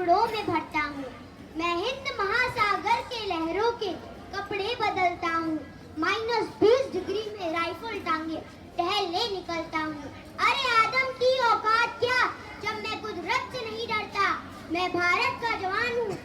टुकड़ों में भरता हूँ। मैं हिंद महासागर के लहरों के कपड़े बदलता हूँ। -20 डिग्री में राइफल टांगे टहलने निकलता हूँ। अरे आदम की औकात क्या, जब मैं कुदरत से नहीं डरता। मैं भारत का जवान हूँ,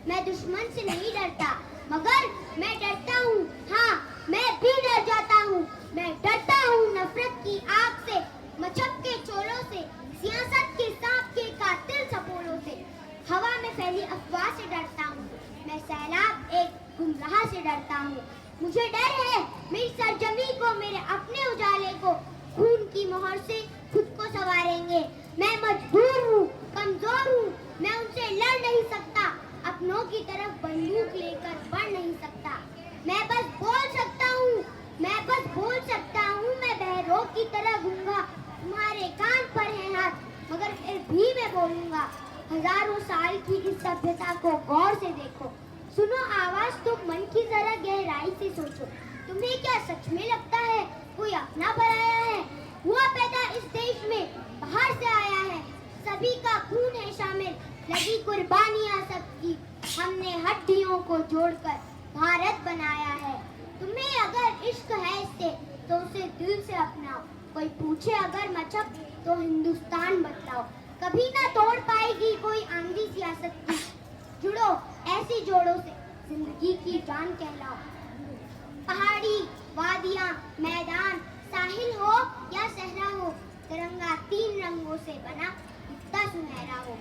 मैं दुश्मन से नहीं डरता, मगर मैं डरता हूँ, हाँ मैं भी डर जाता हूँ। मैं डरता हूँ नफरत की आग से, मचक के चोलों से, सियासत के सांप के कातिल सपोलों से। हवा में फैली अफवाह से डरता हूँ, मैं सैलाब एक गुमराह से डरता हूँ। मुझे डर है मेरी सरजमी को, मेरे अपने उजाले को खून की मोहर से खुद को संवारेंगे। मैं मजबूर हूँ, कमजोर हूँ, मैं उनसे लड़ नहीं सकता, अपनों की तरफ बंदूक लेकर बढ़ नहीं सकता। मैं बस बोल सकता हूँ, मैं बस बोल सकता हूँ, मैं बहरों की तरह गूंगा। तुम्हारे कान पर है हाथ, मगर फिर भी मैं बोलूंगा। हजारों साल की इस सभ्यता को गौर से देखो, सुनो आवाज तो मन की जरा गहराई से सोचो। तुम्हें क्या सच में लगता है कोई अपना पराया है? हुआ पैदा इस देश में, बाहर से आया है, सभी का खून है शामिल, लगी कुर्बानियां सबकी, हमने हड्डियों को जोड़कर भारत बनाया है। तुम्हें अगर इश्क है इससे तो उसे दिल से अपनाओ। कोई पूछे अगर मचक तो हिंदुस्तान बतलाओ। कभी ना तोड़ पाएगी कोई आंधी सियासत की, जुड़ो ऐसी जोड़ों से जिंदगी की जान कहलाओ। पहाड़ी, वादियां, मैदान, साहिल हो या सहरा हो, तिरंगा 3 रंगों से बना कितना सुनहरा हो।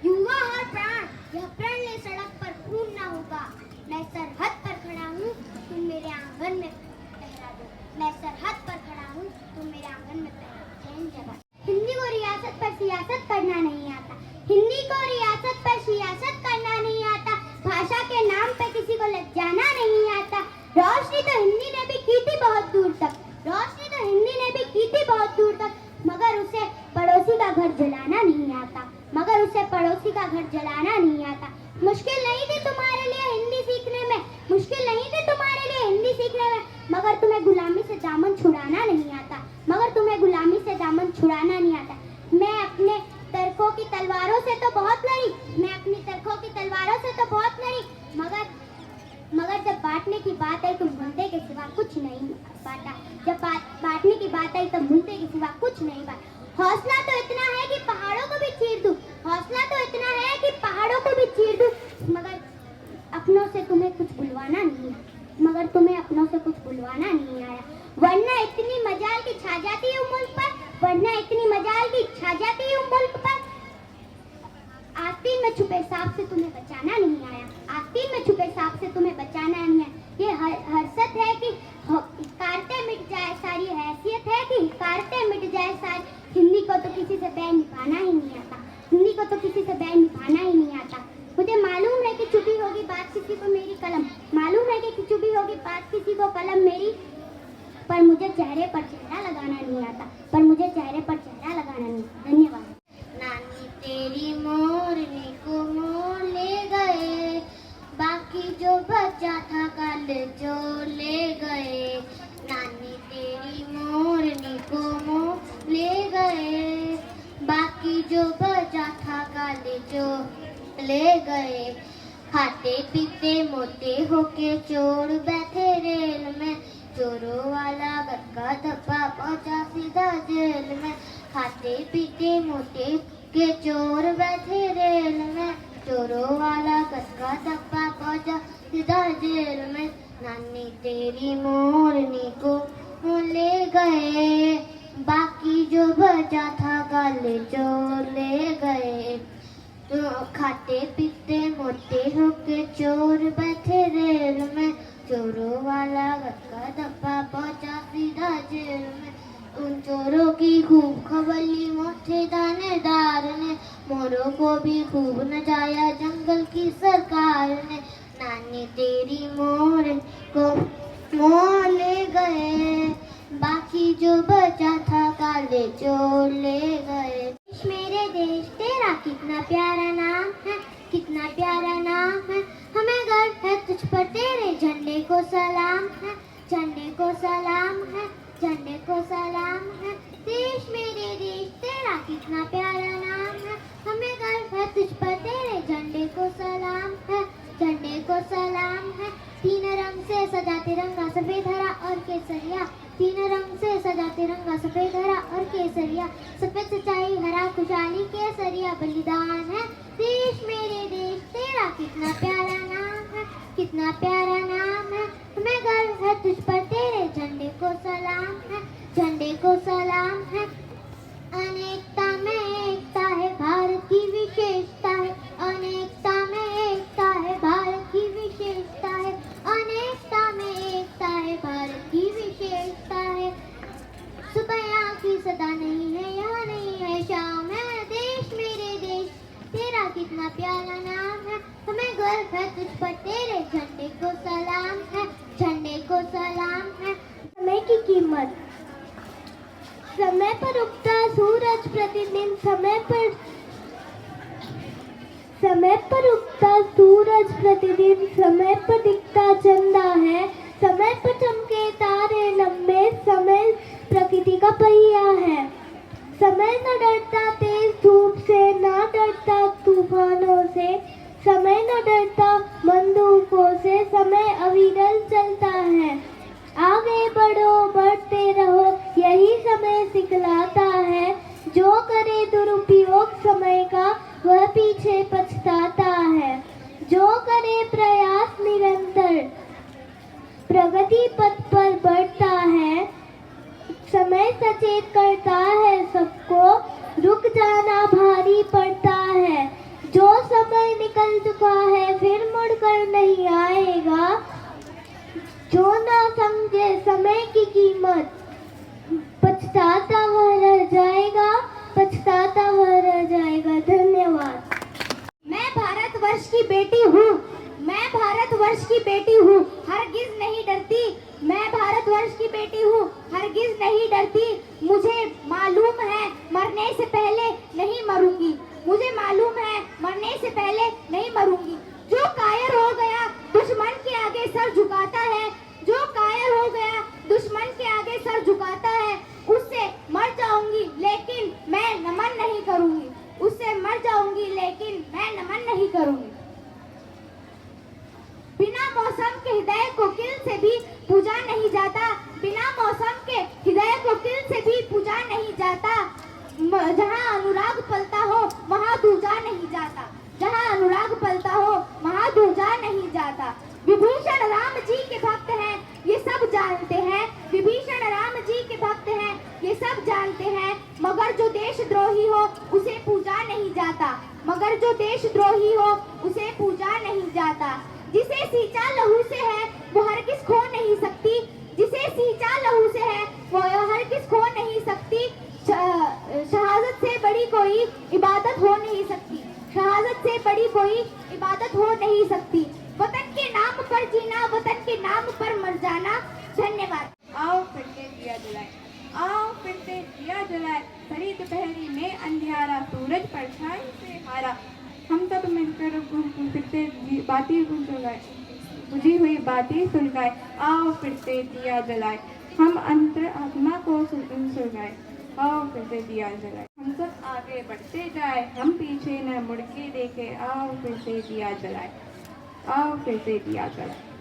युवा हर प्राण, यह प्रण ले सड़क पर खून ना होगा। मैं सरहद पर खड़ा हूँ, तुम मेरे आंगन में पहरा दो। मैं सरहद पर खड़ा हूँ, तुम मेरे आंगन में पहरा दो। हिंदी को रियासत पर सियासत करना नहीं आता, हिंदी को रियासत पर सियासत करना नहीं आता, भाषा के नाम पे किसी को लज्जाना नहीं आता। रोशनी तो हिंदी ने भी की थी बहुत दूर तक, रोशनी तो हिंदी ने भी की थी बहुत दूर तक, मगर उसे पड़ोसी का घर जलाना नहीं आता, मगर उसे पड़ोसी का घर जलाना नहीं आता। मुश्किल नहीं थी तुम्हारे लिए हिंदी सीखने में, मुश्किल नहीं थी तुम्हारे लिए हिंदी सीखने में, मगर तुम्हें गुलामी से दामन छुड़ाना नहीं आता, मगर तुम्हें गुलामी से दामन छुड़ाना नहीं आता। मैं अपने तर्कों की तलवारों से तो बहुत लड़ी, मैं अपनी तर्कों की तलवारों से तो बहुत लड़ी, मगर जब बांटने की बात आई तो मुद्दे के सिवा कुछ नहीं बांटा। जब बांटने की बात आई तो मुद्दे के सिवा कुछ नहीं बांटा। हौसला तो इतना है कि पहाड़ों को भी चीर दूं, हौसला तो इतना है कि पहाड़ों को भी चीर दूं, मगर अपनों से तुम्हें कुछ बुलवाना नहीं है, मगर तुम्हें अपनों से कुछ बुलवाना नहीं आया। वरना इतनी मजाल की छा जाती हूँ मुल्क पर, वरना इतनी मजाल की छा जाती हूँ मुल्क पर। आस्तीन में छुपे सांप से तुम्हें बचाना नहीं आया, आस्तीन में छुपे सांप से तुम्हें बचाना नहीं है। ये हरसत है कि कारते मिट जाए सारी, हैसियत है कि कारते मिट जाए सारी। हिंदी को तो किसी से बैर निभाना ही नहीं आता, हिंदी को तो किसी से बैर निभाना ही नहीं आता। मुझे मालूम है कि चुपी होगी बात किसी को मेरी कलम, मालूम है कि चुपी होगी बात किसी को कलम मेरी, पर मुझे चेहरे पर चेहरा लगाना नहीं आता, पर मुझे चेहरे पर चेहरा लगाना नहीं। धन्यवाद। नानी तेरी मोरनी को मोर ले गए, बाकी जो बचा था कल जो ले गए। नानी तेरी मोरनी को मोर ले गए, बाकी जो बचा था कल जो ले गए। खाते पीते मोटे होके चोर बैठे रेल में, चोरों वाला गटका धप्पा पहुंचा सीधा जेल में। खाते पीते मोटे के चोर बैठे रेल में, चोरों वाला गटका धप्पा पहुंचा सीधा जेल में। नानी तेरी मोरनी को ले गए, बाकी जो बचा था कल जो ले गए। तो खाते पीते मोटे होके चोर बैठे रेल में, चोरों वाला गटका धप्पा पहुंचा सीधा जेल में। उन चोरों की खूब खबर ली मोटे थानेदार ने, मोरों को भी खूब नचाया जंगल की सरकार ने। नानी तेरी मोर को मोर ले गए, बाकी जो बचा था काले चोर ले गए। मेरे देश तेरा कितना प्यारा नाम है, कितना प्यारा नाम है, हमें गर्व है तुझ पर, तेरे झंडे को सलाम है, झंडे को सलाम है, झंडे को सलाम है। देश मेरे देश तेरा कितना प्यारा नाम है, हमें गर्व है तुझ पर, को सलाम है, झंडे को सलाम है। तीन रंग से सजा तिरंगा सफेद हरा और केसरिया, तीन रंग से सजा तिरंगा सफेद हरा और केसरिया। सफेद सच्चाई हरा खुशहाली केसरिया बलिदान है। देश मेरे देश तेरा कितना प्यारा नाम है, कितना प्यारा नाम है। हमें गर्व है तुझ पर तेरे झंडे को सलाम है, झंडे को सलाम है। अनेकता में एकता है भारत की विशेषता है, अनेकता में एकता है भारत की विशेषता है, अनेकता में एकता है भारत की विशेषता है। सुबह यहाँ की सदा नहीं है, यहाँ नहीं है शाम है। देश मेरे देश तेरा कितना प्यारा नाम है। हमें गर्व है तुझ पर तेरे झंडे को सलाम है, झंडे को सलाम है। समय की कीमत, समय पर उगता सूरज प्रतिदिन समय पर उगता सूरज प्रतिदिन, समय पर दिखता चंदा है, समय पर चमके तारे लंबे, समय प्रकृति का पहिया है। समय न डरता तेज धूप से, ना डरता तूफानों से, समय न डरता बंदूकों से, समय अविरल चलता है। आगे बढ़ो बढ़ते रहो यही समय सिखलाता है, जो करे दुरुपयोग समय का वह पीछे पछताता है। जो करे प्रयास निरंतर प्रगति पथ पर बढ़ता है, समय सचेत करता है सबको, रुक जाना भारी पड़ता है। जो समय निकल चुका है फिर मुड़कर नहीं आएगा, जो ना समझे समय की कीमत पछताता वह रह जाएगा, पछताता वह रह जाएगा। धन्यवाद। मैं भारतवर्ष की बेटी हूँ, मैं भारतवर्ष की बेटी हूँ, हरगिज नहीं डरती। मैं भारतवर्ष की बेटी हूँ, हरगिज नहीं डरती। मुझे मालूम है मरने से पहले नहीं मरूंगी, मुझे मालूम है मरने से पहले नहीं मरूंगी। जो कायर हो गया दुश्मन के आगे सर झुकाता है, जो कायर हो गया दुश्मन के आगे सर झुकाता है, उससे मर जाऊंगी लेकिन मैं नमन नहीं करूंगी, उससे मर जाऊंगी लेकिन मैं नमन नहीं करूंगी। बिना मौसम के हृदय को किल से भी पूजा नहीं जाता, बिना मौसम के हृदय को किल से भी पूजा नहीं जाता। जहाँ अनुराग पलता हो वहाँ दूजा नहीं जाता, जहाँ अनुराग पलता हो वहाँ दूजा नहीं जाता। विभीषण राम जी के भक्त हैं ये सब जानते हैं, विभीषण राम जी के भक्त हैं ये सब जानते हैं। मगर जो देशद्रोही हो उसे पूजा नहीं जाता, मगर जो देशद्रोही हो उसे पूजा नहीं जाता। जिसे सींचा लहू से है वो हरगिज खो नहीं सकती, जिसे सींचा लहू से है वो हरगिज खो नहीं सकती। शहादत से बड़ी कोई इबादत हो नहीं सकती, शहादत से बड़ी कोई इबादत हो नहीं सकती। वतन के नाम पर जीना, वतन के नाम पर मर जाना। धन्यवाद। आओ फिर से दिया जलाए, आओ फिर से दिया जलाए, भरी दोपहरी में अंधियारा, सूरज परछाई से हारा। हम सब मिलकर फिर से बातें सुलगाए, बुझी हुई बातें सुलगाए। आओ फिर से दिया जलाए, हम अंतर आत्मा को सुलगाए। आओ फिर से दिया जलाए, हम सब आगे बढ़ते जाए, हम पीछे न मुड़ के देखे। आओ फिर से दिया जलाए, आओ फिर से दिया जलाए।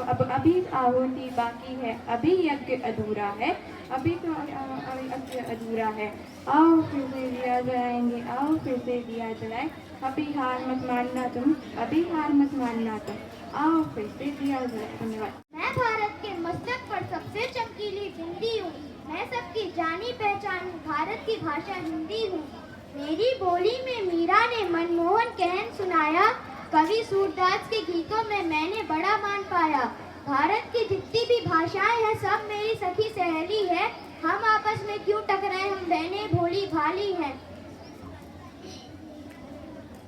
अब अभी आहुति बाकी है, अभी यज्ञ अधूरा है, अभी तो यज्ञ अधूरा है। आओ फिर से दिया जलाएंगे, आओ फिर से दिया जलाए। अभी हार मत मानना तुम, अभी हार मत मानना तुम, आओ फिर से दिया जलाए। धन्यवाद। मैं भारत के मस्तक पर सबसे चमकीली बिंदी हूँ, मैं सबकी जानी पहचान हूँ, भारत की भाषा हिंदी हूँ। मेरी बोली में मीरा ने मनमोहन कहन सुनाया, कवि सूरदास के गीतों में मैंने बड़ा मान पाया। भारत की जितनी भी भाषाएं हैं सब मेरी सखी सहेली है, हम आपस में क्यों टकराए, हम बहनें भोली भाली हैं।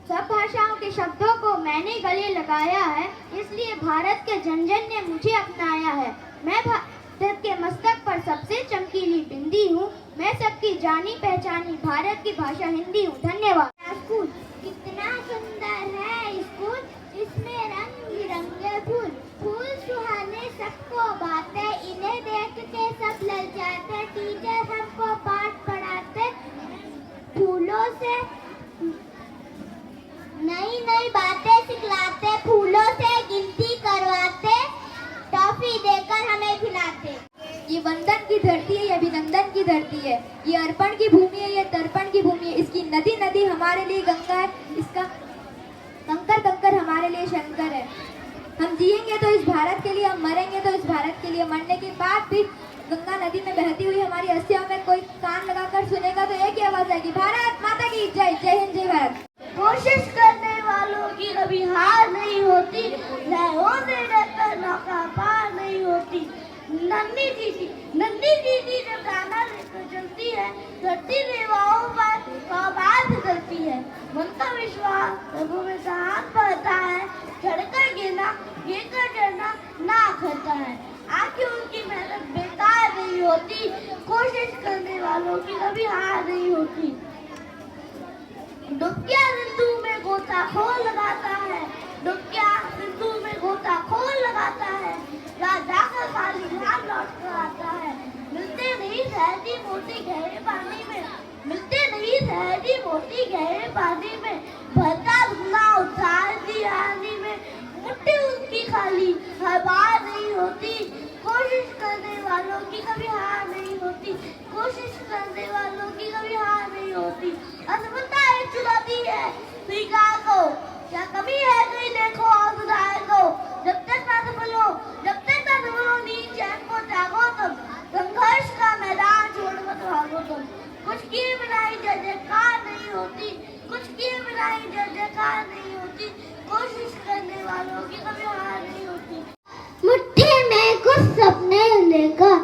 सब भाषाओं के शब्दों को मैंने गले लगाया है, इसलिए भारत के जन जन ने मुझे अपनाया है। मैं भारत के मस्तक पर सबसे चमकीली बिंदी हूँ, मैं सबकी जानी पहचानी, भारत की भाषा हिंदी हूँ। धन्यवाद। स्कूल कितना सुंदर है स्कूल, इसमें रंग बिरंगे फूल, फूल सुहाने सबको बाते, इन्हें देख के सब ललचाते। टीचर हमको पाठ पढ़ाते, फूलों से नई नई की धरती है, ये अभिनंदन की धरती है, ये अर्पण की भूमि है, ये तर्पण की भूमि है। इसकी नदी नदी हमारे लिए गंगा है, इसका कंकर कंकर हमारे लिए शंकर है। हम जिएंगे तो इस भारत के लिए, हम मरेंगे तो इस भारत के लिए। मरने के बाद भी गंगा नदी में बहती हुई हमारी अस्थियों में कोई कान लगाकर सुनेगा तो एक ही आवाज आएगी, भारत माता की जय। जय हिंद, जय भारत। कोशिश करने वालों की कभी हार नहीं होती, लहरों से डरकर नौका पार नहीं होती। नन्ही दीदी जब गाना लेकर चलती है, धरती देवाओं पर कौबार फिसलती है। मन का विश्वास प्रभु में हाथ बढ़ता है, चढ़कर गिरना गिरकर चढ़ना ना करता है। आखिर उनकी मेहनत बेकार नहीं होती, कोशिश करने वालों की कभी हार नहीं होती। डुबकिया सिंधु में गोताखोर लगाता है, डुबकिया सिंधु में गोताखोर लगाता है, राजा का खाली हाथ लौट कर आता है। मिलते नहीं सहजी मोती गहरे पानी में, मिलते नहीं सहजी मोती गहरे पानी में, भरता धुना उतार दी आनी में, मुट्ठी उनकी खाली हर बार नहीं होती। कोशिश करने वालों की कभी हार नहीं होती, कोशिश करने वालों की कभी हार नहीं होती। असफलता एक चुनौती है, स्वीकार करो, क्या कमी है कोई देखो और सुधार करो। जब तक ना सफल हो, जब तक ना सफल हो, नींद चैन को जागो तुम, संघर्ष का मैदान छोड़ मत भागो तुम। कुछ किए बिना ही जय जयकार नहीं होती, कुछ किए बिना ही जय जयकार नहीं होती। कोशिश करने वालों की कभी हार नहीं होती। मुट्ठी में कुछ सपने लेकर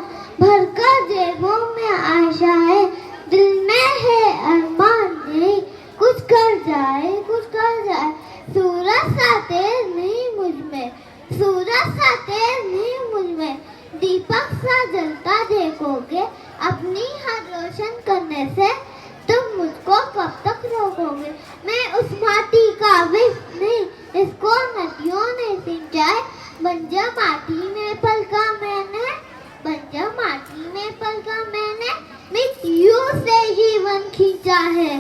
भरकर जेबों में आशा है, दिल में है अरमान नहीं, कुछ कर जाए कुछ कर जाए। सूरज सा तेज नहीं मुझ में, सूरज सा तेज नहीं मुझ में, दीपक सा जलता देखोगे अपनी हद रोशन करने से, तुम मुझको कब तक रोकोगे। मैं उस माटी का विष नहीं, इसको नदियों ने सिंचाए, बंजर माटी में पलका मैंने, बंजर माटी में पलका मैंने, मिट्टियों से जीवन खींचा है।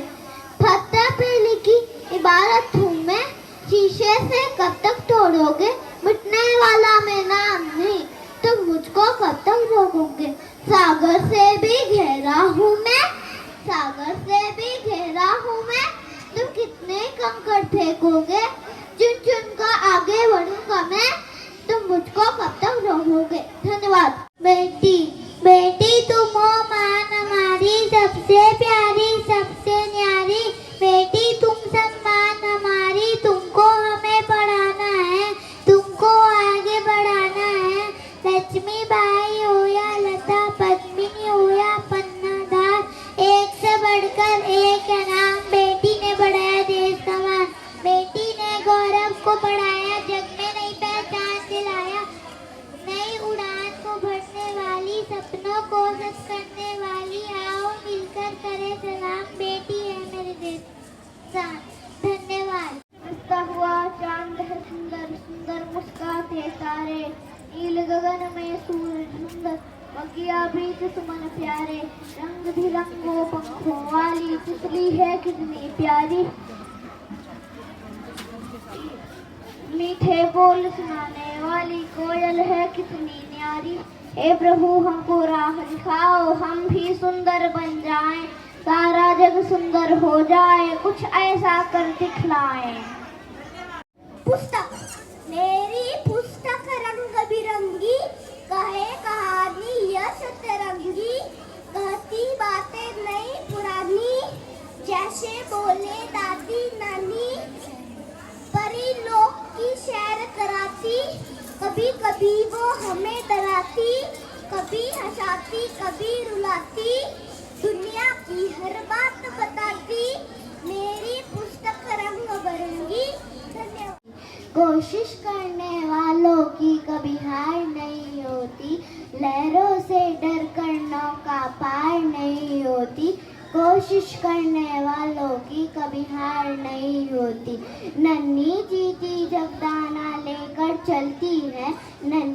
पत्थर पे लिखी इबारत हूँ मैं, शीशे से कब तक तोड़ोगे, मिटने वाला मैं नाम नहीं, तुम मुझको कब तक रोकोगे। सागर से भी गहरा हूँ मैं, सागर से भी गहरा हूँ मैं, तुम कितने कंकड़ फेंकोगे, चुन चुन कर आगे बढ़ूंगा मैं, तुम मुझको कब तक रोकोगे। धन्यवाद। बेटी बेटी तुम हो मान हमारी, सबसे प्यारी सबसे न्यारी, बेटी तुम सम्मान हमारी, तुमको हमें पढ़ाना है, तुमको आगे बढ़ाना है। लक्ष्मी बाई हो या लता पद्मिनी हो या पन्नाधार, एक से बढ़कर एक नाम, बेटी ने बढ़ाया देश का मान, बेटी ने गौरव को बढ़ाया, जग में नई पहचान दिलाया, नई उड़ान को भरने वाली, सपनों को सच करने वाली, आओ मिलकर करे सलाम, बेटी है मेरे देश जान। धन्यवाद। हंसता हुआ चांद है सुंदर, सुंदर मुस्काते तारे, नील गगन में सूरज सुंदर, बगिया बीच सुमन प्यारे, रंग बिरंगों पंखों वाली तितली है कितनी प्यारी, मीठे बोल सुनाने वाली कोयल है कितनी न्यारी। हे प्रभु हमको राह दिखाओ, हम भी सुंदर बन जाएं, सारा जग सुंदर हो जाए, कुछ ऐसा कर दिखलाएं। पुस्तक मेरी पुस्तक रंग बिरंगी, कहे कहानी यह सतरंगी, कहती बातें नई पुरानी, जैसे बोले दादी नानी, परी लोग की सैर कराती, कभी कभी वो हमें डराती, कभी हंसाती कभी रुलाती, दुनिया की हर बात बताती, मेरी पुस्तक रंग बिरंगी। धन्यवाद। कोशिश करने वालों की कभी हार नहीं होती, लहरों से डर कर नौका पार नहीं होती, कोशिश करने वालों की कभी हार नहीं होती। नन्ही चींटी जब दाना लेकर चलती है, नन्ही